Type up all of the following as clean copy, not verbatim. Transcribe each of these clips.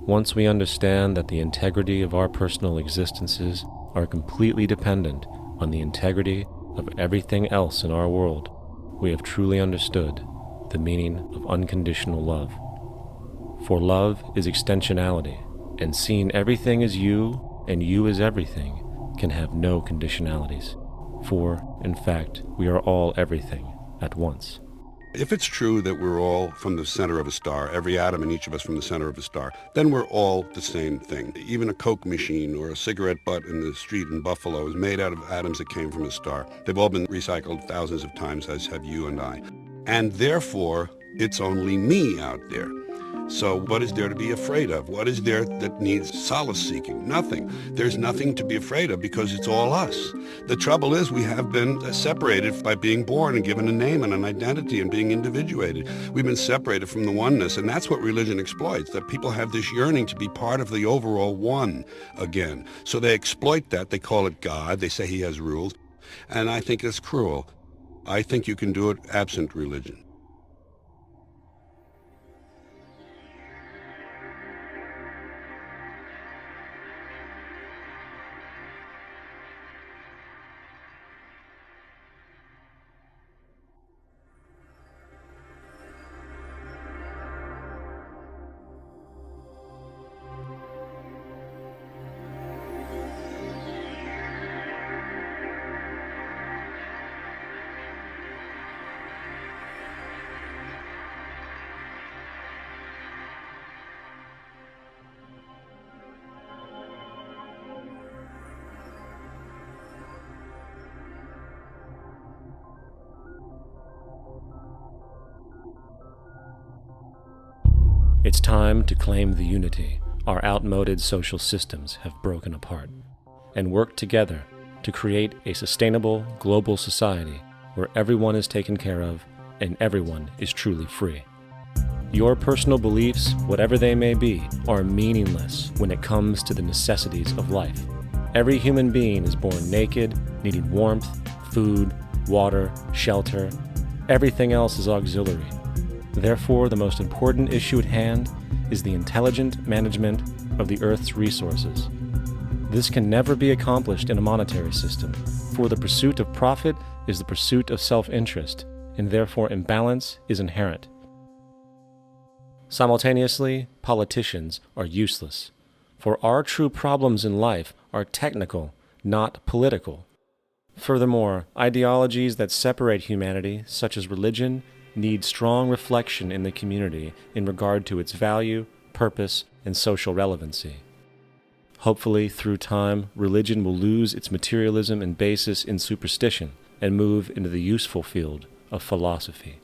Once we understand that the integrity of our personal existences are completely dependent on the integrity of everything else in our world, we have truly understood the meaning of unconditional love. For love is extensionality, and seeing everything as you and you as everything can have no conditionalities. For, in fact, we are all everything at once. If it's true that we're all from the center of a star, every atom in each of us from the center of a star, then we're all the same thing. Even a Coke machine or a cigarette butt in the street in Buffalo is made out of atoms that came from a star. They've all been recycled thousands of times, as have you and I. And therefore, it's only me out there. So what is there to be afraid of? What is there that needs solace seeking? Nothing. There's nothing to be afraid of because it's all us. The trouble is we have been separated by being born and given a name and an identity and being individuated. We've been separated from the oneness, and that's what religion exploits, that people have this yearning to be part of the overall one again. So they exploit that. They call it God. They say he has rules. And I think it's cruel. I think you can do it absent religion. It's time to claim the unity our outmoded social systems have broken apart, and work together to create a sustainable global society where everyone is taken care of and everyone is truly free. Your personal beliefs, whatever they may be, are meaningless when it comes to the necessities of life. Every human being is born naked, needing warmth, food, water, shelter. Everything else is auxiliary. Therefore, the most important issue at hand is the intelligent management of the Earth's resources. This can never be accomplished in a monetary system, for the pursuit of profit is the pursuit of self-interest, and therefore imbalance is inherent. Simultaneously, politicians are useless, for our true problems in life are technical, not political. Furthermore, ideologies that separate humanity, such as religion, need strong reflection in the community in regard to its value, purpose, and social relevancy. Hopefully, through time, religion will lose its materialism and basis in superstition and move into the useful field of philosophy.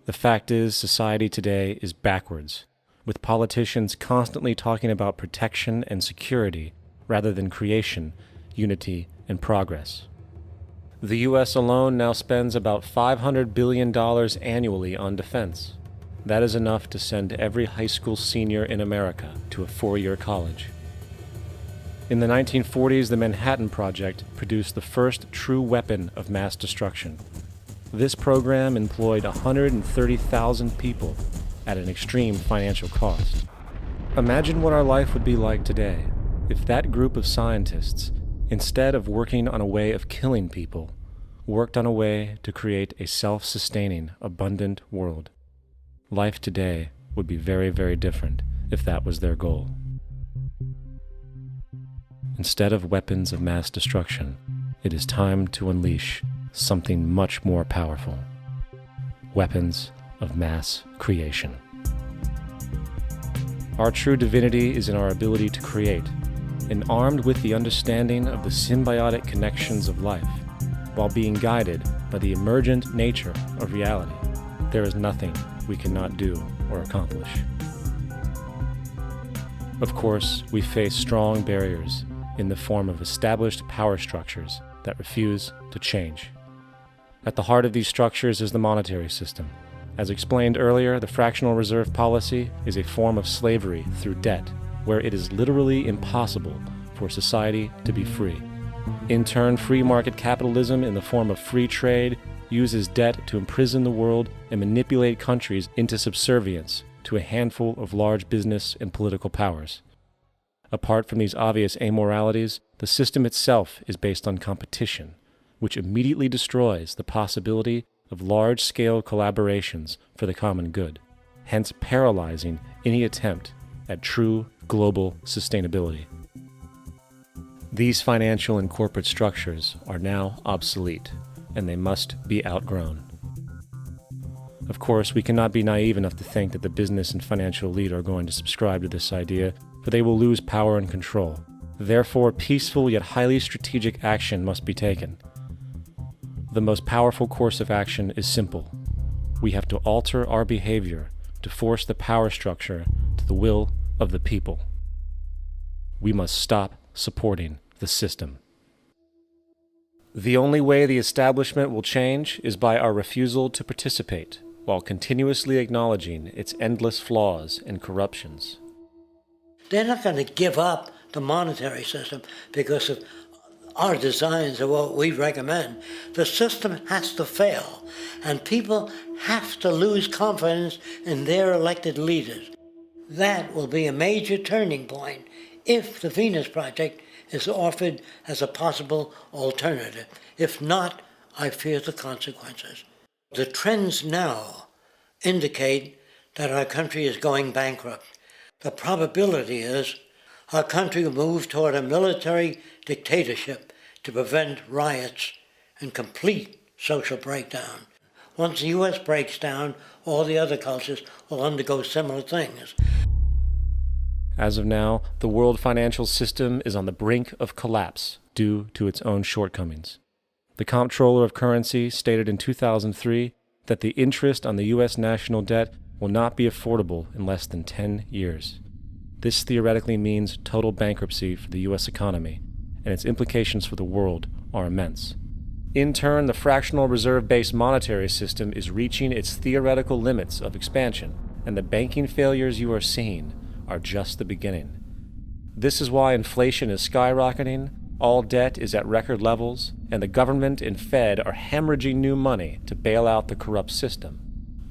The fact is, society today is backwards, with politicians constantly talking about protection and security rather than creation, unity, and progress. The U.S. alone now spends about $500 billion annually on defense. That is enough to send every high school senior in America to a 4-year college. In the 1940s, the Manhattan Project produced the first true weapon of mass destruction. This program employed 130,000 people at an extreme financial cost. Imagine what our life would be like today if that group of scientists, instead of working on a way of killing people, worked on a way to create a self-sustaining, abundant world. Life today would be very, very different if that was their goal. Instead of weapons of mass destruction, it is time to unleash something much more powerful. Weapons of mass creation. Our true divinity is in our ability to create, and armed with the understanding of the symbiotic connections of life, while being guided by the emergent nature of reality, there is nothing we cannot do or accomplish. Of course, we face strong barriers in the form of established power structures that refuse to change. At the heart of these structures is the monetary system. As explained earlier, the fractional reserve policy is a form of slavery through debt, where it is literally impossible for society to be free. In turn, free market capitalism in the form of free trade uses debt to imprison the world and manipulate countries into subservience, to a handful of large business and political powers. Apart from these obvious amoralities, the system itself is based on competition, which immediately destroys the possibility of large-scale collaborations for the common good, hence paralyzing any attempt at true global sustainability. These financial and corporate structures are now obsolete, and they must be outgrown. Of course, we cannot be naive enough to think that the business and financial elite are going to subscribe to this idea, for they will lose power and control. Therefore, peaceful yet highly strategic action must be taken. The most powerful course of action is simple. We have to alter our behavior to force the power structure to the will of the people. We must stop supporting the system. The only way the establishment will change is by our refusal to participate, while continuously acknowledging its endless flaws and corruptions. They're not going to give up the monetary system because of our designs of what we recommend. The system has to fail, and people have to lose confidence in their elected leaders. That will be a major turning point if the Venus Project is offered as a possible alternative. If not, I fear the consequences. The trends now indicate that our country is going bankrupt. The probability is our country will move toward a military dictatorship to prevent riots and complete social breakdown. Once the U.S. breaks down, all the other cultures will undergo similar things. As of now, the world financial system is on the brink of collapse due to its own shortcomings. The Comptroller of Currency stated in 2003 that the interest on the U.S. national debt will not be affordable in less than 10 years. This theoretically means total bankruptcy for the U.S. economy, and its implications for the world are immense. In turn, the fractional reserve-based monetary system is reaching its theoretical limits of expansion, and the banking failures you are seeing are just the beginning. This is why inflation is skyrocketing, all debt is at record levels, and the government and Fed are hemorrhaging new money to bail out the corrupt system.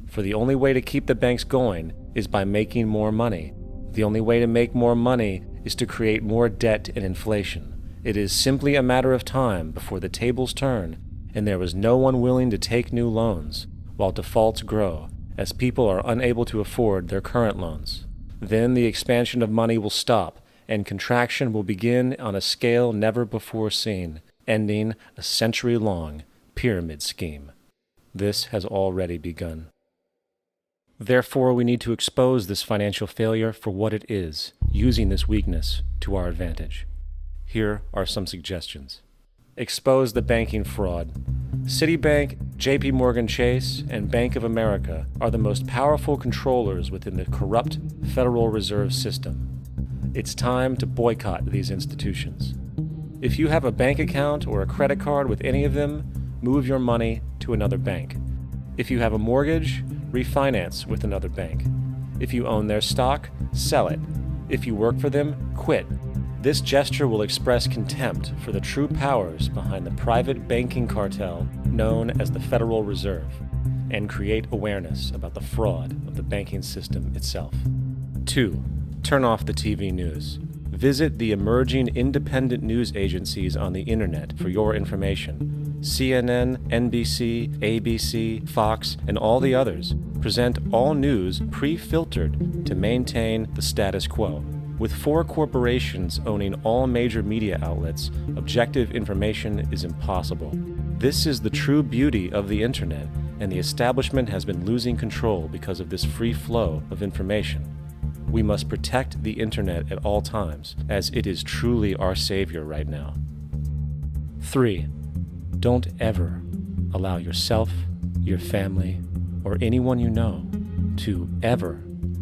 For the only way to keep the banks going is by making more money. The only way to make more money is to create more debt and inflation. It is simply a matter of time before the tables turn, and there is no one willing to take new loans, while defaults grow, as people are unable to afford their current loans. Then the expansion of money will stop, and contraction will begin on a scale never before seen, ending a century-long pyramid scheme. This has already begun. Therefore, we need to expose this financial failure for what it is, using this weakness to our advantage. Here are some suggestions. Expose the banking fraud. Citibank, JP Morgan Chase, and Bank of America are the most powerful controllers within the corrupt Federal Reserve System. It's time to boycott these institutions. If you have a bank account or a credit card with any of them, move your money to another bank. If you have a mortgage, refinance with another bank. If you own their stock, sell it. If you work for them, quit. This gesture will express contempt for the true powers behind the private banking cartel known as the Federal Reserve, and create awareness about the fraud of the banking system itself. 2. Turn off the TV news. Visit the emerging independent news agencies on the internet for your information. CNN, NBC, ABC, Fox, and all the others present all news pre-filtered to maintain the status quo. With 4 corporations owning all major media outlets, objective information is impossible. This is the true beauty of the internet, and the establishment has been losing control because of this free flow of information. We must protect the internet at all times, as it is truly our savior right now. 3. Don't ever allow yourself, your family, or anyone you know to ever